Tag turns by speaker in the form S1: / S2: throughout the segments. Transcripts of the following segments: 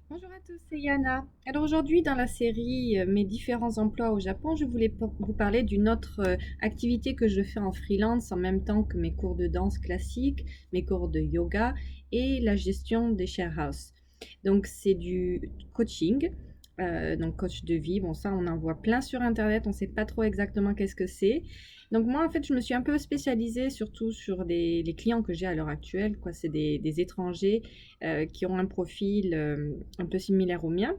S1: Bonjour à tous, c'est Yana. Alors aujourd'hui, dans la série Mes différents emplois au Japon, je voulais vous parler d'une autre activité que je fais en freelance en même temps que mes cours de danse classique, mes cours de yoga et la gestion des share house. Donc c'est du coaching, donc coach de vie. Bon, ça, on en voit plein sur Internet, on ne sait pas trop exactement qu'est-ce que c'est. Donc moi, en fait, je me suis un peu spécialisée surtout sur les clients que j'ai à l'heure actuelle, quoi. C'est des étrangers qui ont un profil un peu similaire au mien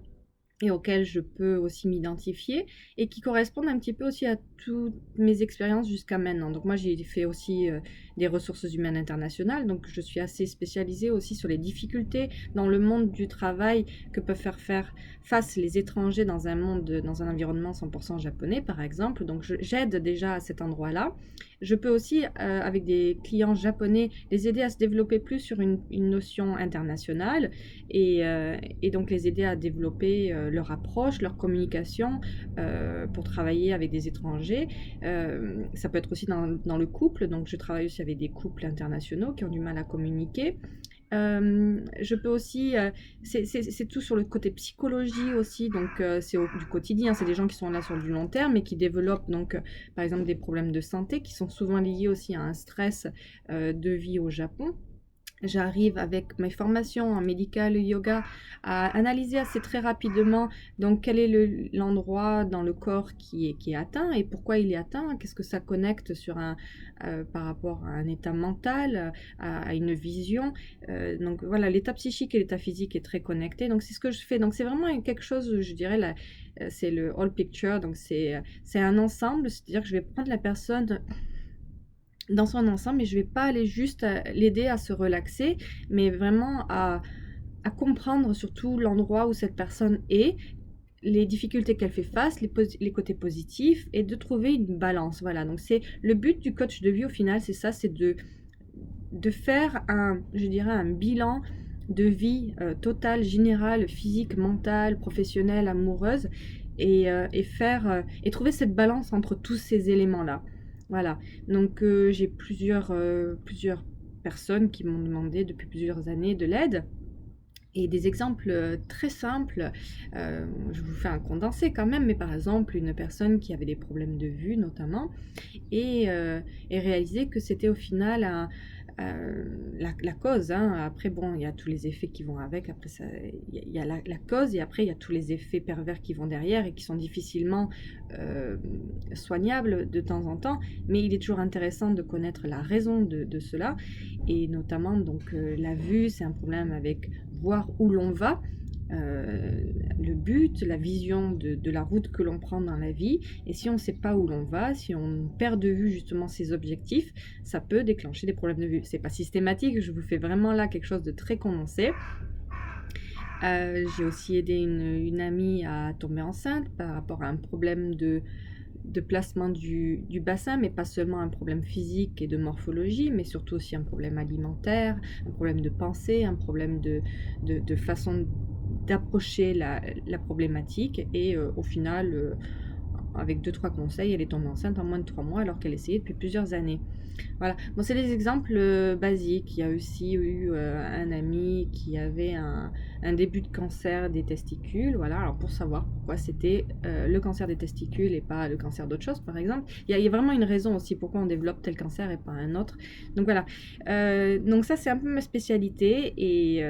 S1: et auxquels je peux aussi m'identifier et qui correspondent un petit peu aussi à toutes mes expériences jusqu'à maintenant. Donc moi j'ai fait aussi des ressources humaines internationales, donc je suis assez spécialisée aussi sur les difficultés dans le monde du travail que peuvent faire face les étrangers dans un monde, dans un environnement 100% japonais par exemple. Donc j'aide déjà à cet endroit-là. Je peux aussi, avec des clients japonais, les aider à se développer plus sur une notion internationale et donc les aider à développer leur approche, leur communication pour travailler avec des étrangers. Ça peut être aussi dans le couple, donc je travaille aussi avec des couples internationaux qui ont du mal à communiquer. Je peux aussi, c'est tout sur le côté psychologie aussi, donc c'est du quotidien, c'est des gens qui sont là sur du long terme et qui développent donc par exemple des problèmes de santé qui sont souvent liés aussi à un stress de vie au Japon. J'arrive avec mes formations en médical yoga à analyser assez très rapidement donc quel est l'endroit dans le corps qui est atteint et pourquoi il est atteint, qu'est-ce que ça connecte par rapport à un état mental, à une vision. Donc voilà, l'état psychique et l'état physique est très connecté. Donc c'est ce que je fais. Donc c'est vraiment quelque chose, je dirais, c'est le all picture. Donc c'est un ensemble, c'est-à-dire que je vais prendre la personne dans son ensemble, mais je ne vais pas aller juste l'aider à se relaxer, mais vraiment à comprendre surtout l'endroit où cette personne est, les difficultés qu'elle fait face, les côtés positifs, et de trouver une balance. Voilà, donc c'est le but du coach de vie au final, c'est ça, c'est de faire je dirais, un bilan de vie totale, générale, physique, mentale, professionnelle, amoureuse, et trouver cette balance entre tous ces éléments-là. Voilà, donc j'ai plusieurs personnes qui m'ont demandé depuis plusieurs années de l'aide. Et des exemples très simples, je vous fais un condensé quand même, mais par exemple une personne qui avait des problèmes de vue notamment, et réaliser que c'était au final la cause. Hein. Après, bon, il y a tous les effets qui vont avec. Après, il y a la cause et après, il y a tous les effets pervers qui vont derrière et qui sont difficilement euh, soignables de temps en temps. Mais il est toujours intéressant de connaître la raison de cela. Et notamment, donc, la vue, c'est un problème avec voir où l'on va, le but, la vision de la route que l'on prend dans la vie. Et si on ne sait pas où l'on va, si on perd de vue justement ses objectifs, ça peut déclencher des problèmes de vue. C'est pas systématique, je vous fais vraiment là quelque chose de très condensé. J'ai aussi aidé une amie à tomber enceinte par rapport à un problème de placement du bassin, mais pas seulement un problème physique et de morphologie, mais surtout aussi un problème alimentaire, un problème de pensée, un problème de façon d'approcher la problématique. Et au final, avec deux trois conseils, elle est tombée enceinte en moins de 3 mois alors qu'elle essayait depuis plusieurs années. Voilà, bon, c'est des exemples basiques. Il y a aussi eu un ami qui avait un début de cancer des testicules. Voilà, alors pour savoir pourquoi c'était le cancer des testicules et pas le cancer d'autre chose, par exemple. Il y a vraiment une raison aussi pourquoi on développe tel cancer et pas un autre. Donc voilà, donc ça c'est un peu ma spécialité et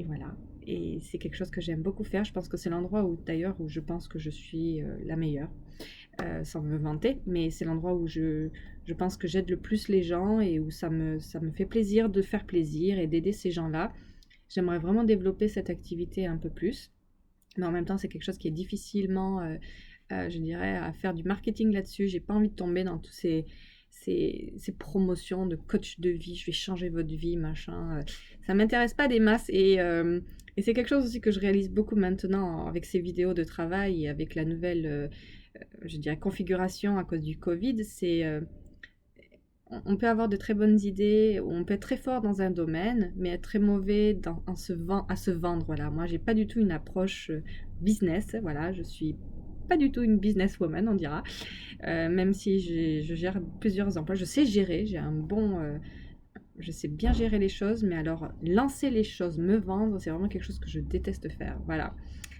S1: voilà. Et c'est quelque chose que j'aime beaucoup faire. Je pense que c'est l'endroit où, d'ailleurs, où je pense que je suis la meilleure, sans me vanter, mais c'est l'endroit où je pense que j'aide le plus les gens et où ça me fait plaisir de faire plaisir et d'aider ces gens-là. J'aimerais vraiment développer cette activité un peu plus, mais en même temps, c'est quelque chose qui est difficilement, je dirais, à faire du marketing là-dessus. J'ai pas envie de tomber dans tous ces promotions de coach de vie, je vais changer votre vie, machin. Ça m'intéresse pas des masses et c'est quelque chose aussi que je réalise beaucoup maintenant avec ces vidéos de travail et avec la nouvelle, je dirais, configuration à cause du Covid. On peut avoir de très bonnes idées, on peut être très fort dans un domaine, mais être très mauvais à se vendre. Voilà, moi, j'ai pas du tout une approche business. Voilà, je suis pas du tout une businesswoman, on dira. Même si je gère plusieurs emplois, je sais gérer, j'ai un bon, Je sais bien gérer les choses, mais alors lancer les choses, me vendre, c'est vraiment quelque chose que je déteste faire. Voilà.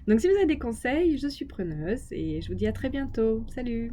S1: Donc si vous avez des conseils, je suis preneuse et je vous dis à très bientôt. Salut!